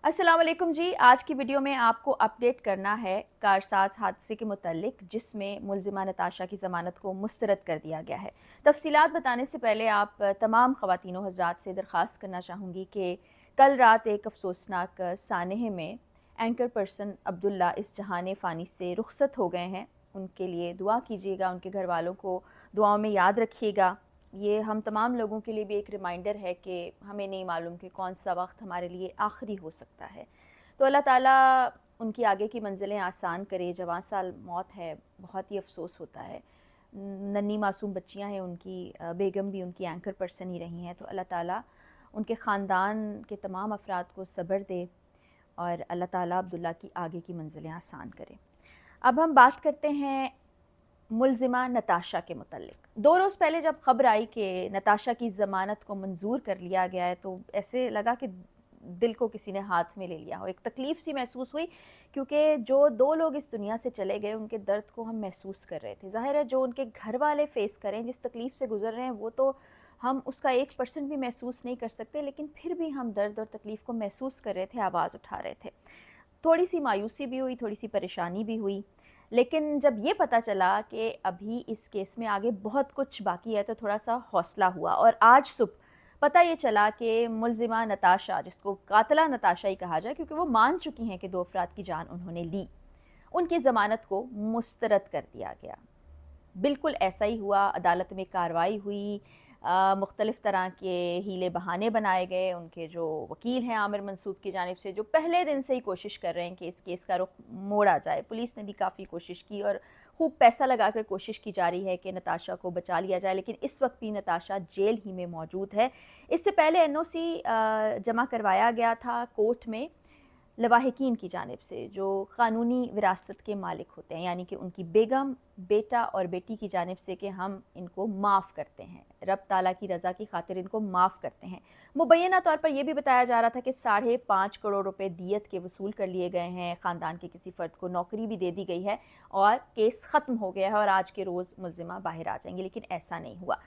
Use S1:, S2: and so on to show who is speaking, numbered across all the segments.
S1: अस्सलाम वालेकुम जी। आज की वीडियो में आपको अपडेट करना है कारसाज हादसे के मुतल्लिक, जिसमें मुलजिमा नताशा की ज़मानत को मुस्तरद कर दिया गया है। तफसीलात बताने से पहले आप तमाम ख़वातीनो हज़रात से दरख्वास्त करना चाहूँगी कि कल रात एक अफसोसनाक सानहे में एंकर पर्सन अब्दुल्ला इस जहान फ़ानी से रुखसत हो गए हैं। उनके लिए दुआ कीजिएगा, उनके घर वालों को दुआओं में याद रखिएगा। ये हम तमाम लोगों के लिए भी एक रिमाइंडर है कि हमें नहीं मालूम कि कौन सा वक्त हमारे लिए आखिरी हो सकता है। तो अल्लाह ताला उनकी आगे की मंजिलें आसान करे। जवां साल मौत है, बहुत ही अफसोस होता है। नन्ही मासूम बच्चियां हैं उनकी, बेगम भी उनकी एंकर पर्सन ही रही हैं। तो अल्लाह ताला उनके ख़ानदान के तमाम अफराद को सब्र दे और अल्लाह ताला अब्दुल्ला की आगे की मंजिलें आसान करे। अब हम बात करते हैं मुलजिमा नताशा के मुतल्लिक। 2 रोज़ पहले जब ख़बर आई कि नताशा की ज़मानत को मंजूर कर लिया गया है, तो ऐसे लगा कि दिल को किसी ने हाथ में ले लिया हो। एक तकलीफ़ सी महसूस हुई, क्योंकि जो 2 लोग इस दुनिया से चले गए, उनके दर्द को हम महसूस कर रहे थे। ज़ाहिर है जो उनके घर वाले फ़ेस करें, जिस तकलीफ़ से गुज़र रहे हैं, वो तो हम उसका 1% भी महसूस नहीं कर सकते, लेकिन फिर भी हम दर्द और तकलीफ़ को महसूस कर रहे थे, आवाज़ उठा रहे थे। थोड़ी सी मायूसी भी हुई, थोड़ी सी परेशानी भी हुई। लेकिन जब ये पता चला कि अभी इस केस में आगे बहुत कुछ बाकी है, तो थोड़ा-सा हौसला हुआ। और आज सुबह पता ये चला कि मुलज़िमा नताशा, जिसको कातिला नताशा ही कहा जाए क्योंकि वो मान चुकी हैं कि 2 अफ़राद की जान उन्होंने ली, उनकी ज़मानत को मुस्तरद कर दिया गया। बिल्कुल ऐसा ही हुआ। अदालत में कार्रवाई हुई, मुख्तलिफ़ तरह के हीले बहाने बनाए गए। उनके जो वकील हैं आमिर मंसूर की जानिब से, जो पहले दिन से ही कोशिश कर रहे हैं कि इस केस का रुख मोड़ा जाए। पुलिस ने भी काफ़ी कोशिश की और खूब पैसा लगाकर कोशिश की जा रही है कि नताशा को बचा लिया जाए, लेकिन इस वक्त भी नताशा जेल ही में मौजूद है। इससे पहले एनओसी जमा करवाया गया था कोर्ट में लवाहिकीन की जानिब से, जो क़ानूनी विरासत के मालिक होते हैं, यानी कि उनकी बेगम, बेटा और बेटी की जानिब से, कि हम इनको माफ़ करते हैं, रब ताला की रज़ा की खातिर इनको माफ़ करते हैं। मुबैना तौर पर यह भी बताया जा रहा था कि 5.5 करोड़ रुपए दियत के वसूल कर लिए गए हैं, ख़ानदान के किसी फ़र्द को नौकरी भी दे दी गई है और केस ख़त्म हो गया है और आज के रोज़ मुलज़िमा बाहर आ जाएंगी, लेकिन ऐसा नहीं हुआ।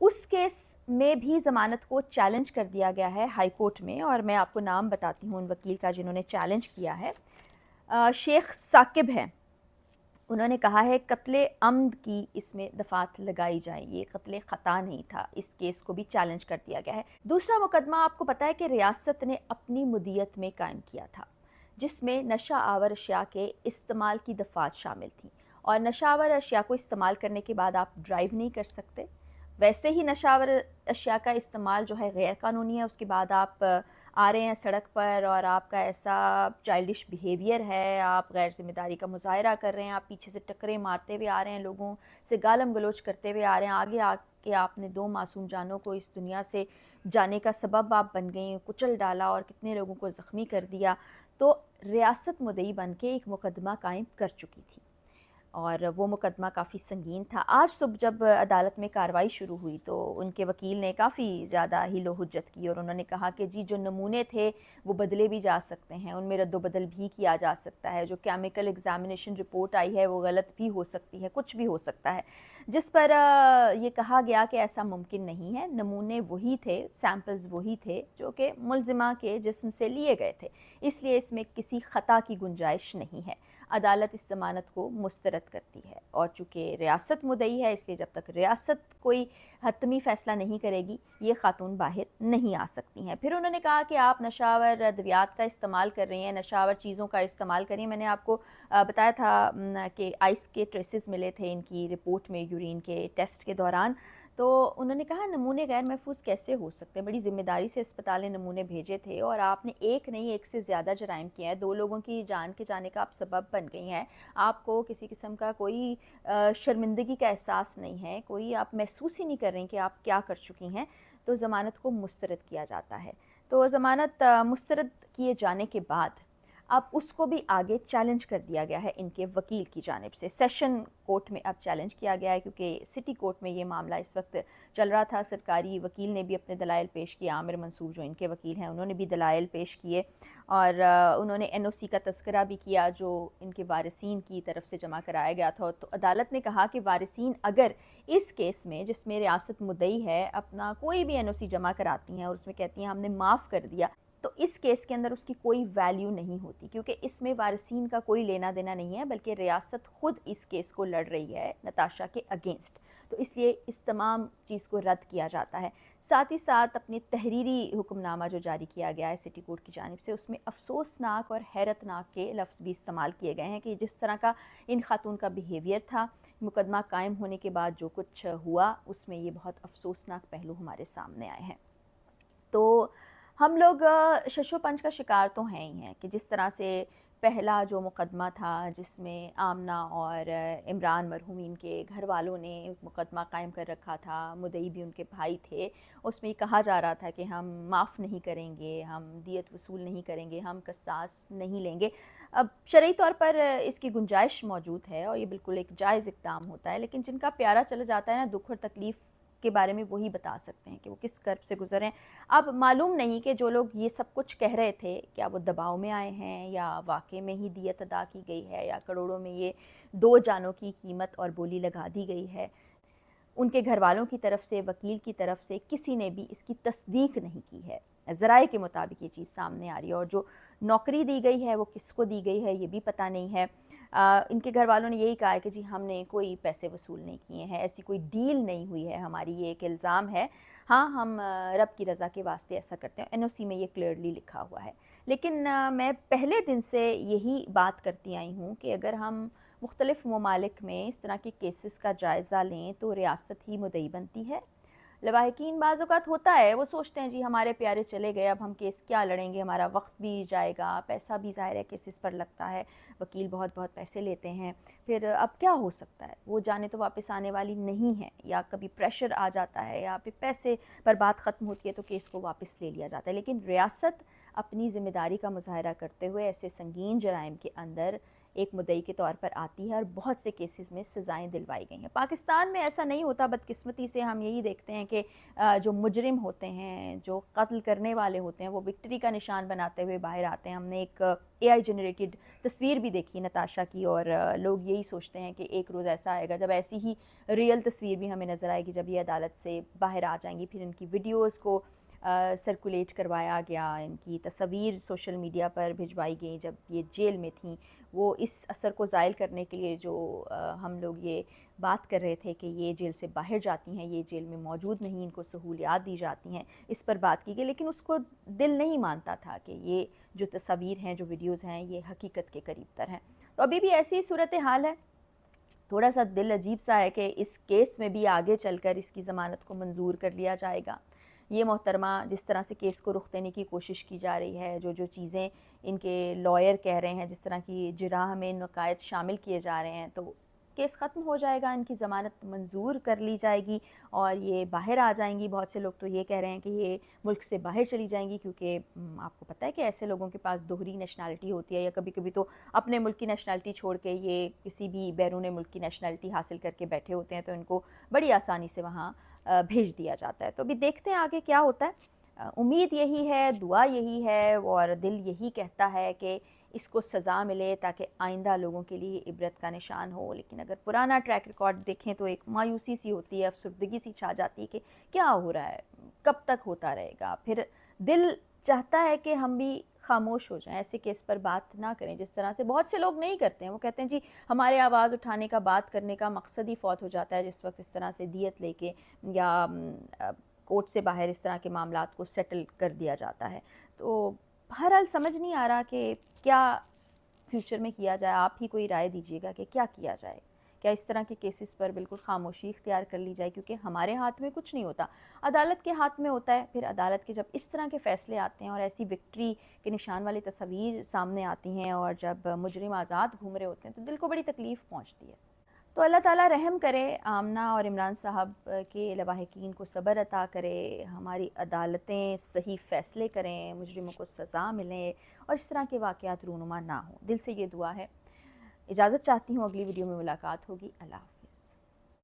S1: उस केस में भी ज़मानत को चैलेंज कर दिया गया है हाई कोर्ट में, और मैं आपको नाम बताती हूँ उन वकील का जिन्होंने चैलेंज किया है। शेख साकिब हैं। उन्होंने कहा है कत्ले अम्द की इसमें दफात लगाई जाए, ये कत्ले ख़ता नहीं था। इस केस को भी चैलेंज कर दिया गया है। दूसरा मुकदमा आपको पता है कि रियासत ने अपनी मुदियत में कायम किया था, जिसमें नशा आवर अशिया के इस्तेमाल की दफात शामिल थी। और नशा आवर अशिया को इस्तेमाल करने के बाद आप ड्राइव नहीं कर सकते। वैसे ही नशावर अशिया का इस्तेमाल जो है गैर कानूनी है। उसके बाद आप आ रहे हैं सड़क पर और आपका ऐसा चाइल्डिश बिहेवियर है, आप गैर ज़िम्मेदारी का मुज़ाहरा कर रहे हैं, आप पीछे से टक्करें मारते हुए आ रहे हैं, लोगों से गालम गलोच करते हुए आ रहे हैं, आगे आके आपने 2 मासूम जानों को इस दुनिया से जाने का सबब आप बन गई, कुचल डाला और कितने लोगों को ज़ख्मी कर दिया। तो रियासत मुद्दई बन के एक मुकदमा कायम कर चुकी थी और वो मुकदमा काफ़ी संगीन था। आज सुबह जब अदालत में कार्रवाई शुरू हुई, तो उनके वकील ने काफ़ी ज़्यादा हीलो हुज्जत की और उन्होंने कहा कि जी, जो नमूने थे वो बदले भी जा सकते हैं, उनमें रद्दो-बदल भी किया जा सकता है, जो केमिकल एग्ज़ामिनेशन रिपोर्ट आई है वो गलत भी हो सकती है, कुछ भी हो सकता है। जिस पर ये कहा गया कि ऐसा मुमकिन नहीं है, नमूने वही थे, सैंपल्स वही थे जो कि मुलज़िमा के जिस्म से लिए गए थे, इसलिए इसमें किसी ख़ता की गुंजाइश नहीं है। अदालत इस ज़मानत को मुस्तरद करती है और चूँकि रियासत मुद्दई है, इसलिए जब तक रियासत कोई हतमी फ़ैसला नहीं करेगी, ये ख़ातून बाहर नहीं आ सकती हैं। फिर उन्होंने कहा कि आप नशावर अद्वियात का इस्तेमाल कर रही हैं, नशावर चीज़ों का इस्तेमाल करिए। मैंने आपको बताया था कि आइस के ट्रेसेस मिले थे इनकी रिपोर्ट में यूरिन के टेस्ट के दौरान। तो उन्होंने कहा नमूने गैर महफूज कैसे हो सकते हैं, बड़ी ज़िम्मेदारी से अस्पताल ने नमूने भेजे थे और आपने एक नहीं, एक से ज़्यादा जराइम किए हैं, 2 लोगों की जान के जाने का आप सबब बन गई हैं। आपको किसी किस्म का कोई शर्मिंदगी का एहसास नहीं है, कोई आप महसूस ही नहीं कर रही कि आप क्या कर चुकी हैं। तो ज़मानत को मुस्तरद किया जाता है। तो ज़मानत मुस्तरद किए जाने के बाद अब उसको भी आगे चैलेंज कर दिया गया है इनके वकील की जानिब से। सेशन कोर्ट में अब चैलेंज किया गया है, क्योंकि सिटी कोर्ट में ये मामला इस वक्त चल रहा था। सरकारी वकील ने भी अपने दलाइल पेश किए, आमिर मंसूर जो इनके वकील हैं उन्होंने भी दलाइल पेश किए और उन्होंने एनओसी का तस्करा भी किया जो इनके वारिसीन की तरफ से जमा कराया गया था। तो अदालत ने कहा कि वारिसीन अगर इस केस में, जिसमें रियासत मुद्दई है, अपना कोई भी एनओसी जमा कराती हैं और उसमें कहती हैं हमने माफ़ कर दिया, تو اس کیس کے اندر اس کی کوئی ویلیو نہیں ہوتی، کیونکہ اس میں وارثین کا کوئی لینا دینا نہیں ہے، بلکہ ریاست خود اس کیس کو لڑ رہی ہے نتاشا کے اگینسٹ، تو اس لیے اس تمام چیز کو رد کیا جاتا ہے۔ ساتھ ہی ساتھ اپنی تحریری حکم نامہ جو جاری کیا گیا ہے سٹی کورٹ کی جانب سے، اس میں افسوسناک اور حیرت ناک کے لفظ بھی استعمال کیے گئے ہیں کہ جس طرح کا ان خاتون کا بیہیویئر تھا، مقدمہ قائم ہونے کے بعد جو کچھ ہوا، اس میں یہ بہت افسوسناک پہلو ہمارے سامنے آئے ہیں۔ تو ہم لوگ شش و پنج کا شکار تو ہیں ہی ہیں کہ جس طرح سے پہلا جو مقدمہ تھا جس میں آمنہ اور عمران مرحومین کے گھر والوں نے مقدمہ قائم کر رکھا تھا، مدعی بھی ان کے بھائی تھے، اس میں یہ کہا جا رہا تھا کہ ہم معاف نہیں کریں گے، ہم دیت وصول نہیں کریں گے، ہم قصاص نہیں لیں گے۔ اب شرعی طور پر اس کی گنجائش موجود ہے اور یہ بالکل ایک جائز اقدام ہوتا ہے، لیکن جن کا پیارا چلا جاتا ہے نا، دکھ اور تکلیف کے بارے میں وہی بتا سکتے ہیں کہ وہ کس کرب سے گزرے ہیں۔ اب معلوم نہیں کہ جو لوگ یہ سب کچھ کہہ رہے تھے کیا وہ دباؤ میں آئے ہیں یا واقع میں ہی دیت ادا کی گئی ہے یا کروڑوں میں یہ 2 جانوں کی قیمت اور بولی لگا دی گئی ہے۔ ان کے گھر والوں کی طرف سے، وکیل کی طرف سے کسی نے بھی اس کی تصدیق نہیں کی ہے۔ ذرائع کے مطابق یہ چیز سامنے آ رہی ہے، اور جو نوکری دی گئی ہے وہ کس کو دی گئی ہے یہ بھی پتہ نہیں ہے۔ ان کے گھر والوں نے یہی کہا ہے کہ جی ہم نے کوئی پیسے وصول نہیں کیے ہیں، ایسی کوئی ڈیل نہیں ہوئی ہے ہماری، یہ ایک الزام ہے۔ ہاں، ہم رب کی رضا کے واسطے ایسا کرتے ہیں، NOC میں یہ کلیئرلی لکھا ہوا ہے۔ لیکن میں پہلے دن سے یہی بات کرتی آئی ہوں کہ اگر ہم مختلف ممالک میں اس طرح کے کیسز کا جائزہ لیں تو ریاست ہی مدعی بنتی ہے۔ لواحقین بعض اوقات ہوتا ہے، وہ سوچتے ہیں جی ہمارے پیارے چلے گئے، اب ہم کیس کیا لڑیں گے، ہمارا وقت بھی جائے گا، پیسہ بھی ظاہر ہے کیسز پر لگتا ہے، وکیل بہت بہت پیسے لیتے ہیں، پھر اب کیا ہو سکتا ہے، وہ جانے تو واپس آنے والی نہیں ہے، یا کبھی پریشر آ جاتا ہے یا پھر پیسے پر بات ختم ہوتی ہے تو کیس کو واپس لے لیا جاتا ہے۔ لیکن ریاست اپنی ذمہ داری کا مظاہرہ کرتے ہوئے ایسے سنگین جرائم کے اندر ایک مدعی کے طور پر آتی ہے، اور بہت سے کیسز میں سزائیں دلوائی گئی ہیں۔ پاکستان میں ایسا نہیں ہوتا، بدقسمتی سے ہم یہی دیکھتے ہیں کہ جو مجرم ہوتے ہیں، جو قتل کرنے والے ہوتے ہیں، وہ وکٹری کا نشان بناتے ہوئے باہر آتے ہیں۔ ہم نے ایک AI جنریٹڈ تصویر بھی دیکھی نتاشا کی، اور لوگ یہی سوچتے ہیں کہ ایک روز ایسا آئے گا جب ایسی ہی ریئل تصویر بھی ہمیں نظر آئے گی، جب یہ عدالت سے باہر آ جائیں گی، پھر ان کی ویڈیوز کو سرکولیٹ کروایا گیا، ان کی تصاویر سوشل میڈیا پر بھجوائی گئیں جب یہ جیل میں تھیں۔ وہ اس اثر کو زائل کرنے کے لیے جو ہم لوگ یہ بات کر رہے تھے کہ یہ جیل سے باہر جاتی ہیں، یہ جیل میں موجود نہیں، ان کو سہولیات دی جاتی ہیں، اس پر بات کی گئی، لیکن اس کو دل نہیں مانتا تھا کہ یہ جو تصاویر ہیں، جو ویڈیوز ہیں، یہ حقیقت کے قریب تر ہیں۔ تو ابھی بھی ایسی ہی صورتحال ہے۔ تھوڑا سا دل عجیب سا ہے کہ اس کیس میں بھی آگے چل کر اس کی ضمانت کو منظور کر لیا جائے گا۔ یہ محترمہ جس طرح سے کیس کو رخ دینے کی کوشش کی جا رہی ہے، جو چیزیں ان کے لائر کہہ رہے ہیں، جس طرح کی جراح میں نقائص شامل کیے جا رہے ہیں، تو کیس ختم ہو جائے گا، ان کی ضمانت منظور کر لی جائے گی اور یہ باہر آ جائیں گی۔ بہت سے لوگ تو یہ کہہ رہے ہیں کہ یہ ملک سے باہر چلی جائیں گی، کیونکہ آپ کو پتہ ہے کہ ایسے لوگوں کے پاس دوہری نیشنلٹی ہوتی ہے، یا کبھی کبھی تو اپنے ملک کی نیشنلٹی چھوڑ کے یہ کسی بھی بیرون ملک کی نیشنلٹی حاصل کر کے بیٹھے ہوتے ہیں، تو ان کو بڑی آسانی سے وہاں بھیج دیا جاتا ہے۔ تو ابھی دیکھتے ہیں آگے کیا ہوتا ہے۔ امید یہی ہے، دعا یہی ہے، اور دل یہی کہتا ہے کہ اس کو سزا ملے تاکہ آئندہ لوگوں کے لیے عبرت کا نشان ہو۔ لیکن اگر پرانا ٹریک ریکارڈ دیکھیں تو ایک مایوسی سی ہوتی ہے، افسردگی سی چھا جاتی ہے کہ کیا ہو رہا ہے، کب تک ہوتا رہے گا۔ پھر دل چاہتا ہے کہ ہم بھی خاموش ہو جائیں، ایسے کیس پر بات نہ کریں، جس طرح سے بہت سے لوگ نہیں کرتے ہیں۔ وہ کہتے ہیں جی ہمارے آواز اٹھانے کا، بات کرنے کا مقصد ہی فوت ہو جاتا ہے جس وقت اس طرح سے دیت لے کے یا کورٹ سے باہر اس طرح کے معاملات کو سیٹل کر دیا جاتا ہے۔ تو بہرحال سمجھ نہیں آ رہا کہ کیا فیوچر میں کیا جائے۔ آپ ہی کوئی رائے دیجیے گا کہ کیا کیا جائے۔ کیا اس طرح کے کیسز پر بالکل خاموشی اختیار کر لی جائے، کیونکہ ہمارے ہاتھ میں کچھ نہیں ہوتا، عدالت کے ہاتھ میں ہوتا ہے۔ پھر عدالت کے جب اس طرح کے فیصلے آتے ہیں اور ایسی وکٹری کے نشان والی تصاویر سامنے آتی ہیں، اور جب مجرم آزاد گھوم رہے ہوتے ہیں، تو دل کو بڑی تکلیف پہنچتی ہے۔ تو اللہ تعالیٰ رحم کرے، آمنہ اور عمران صاحب کے لواحقین کو صبر عطا کرے، ہماری عدالتیں صحیح فیصلے کریں، مجرموں کو سزا ملے اور اس طرح کے واقعات رونما نہ ہوں۔ دل سے یہ دعا ہے۔ اجازت چاہتی ہوں، اگلی ویڈیو میں ملاقات ہوگی۔ اللہ حافظ۔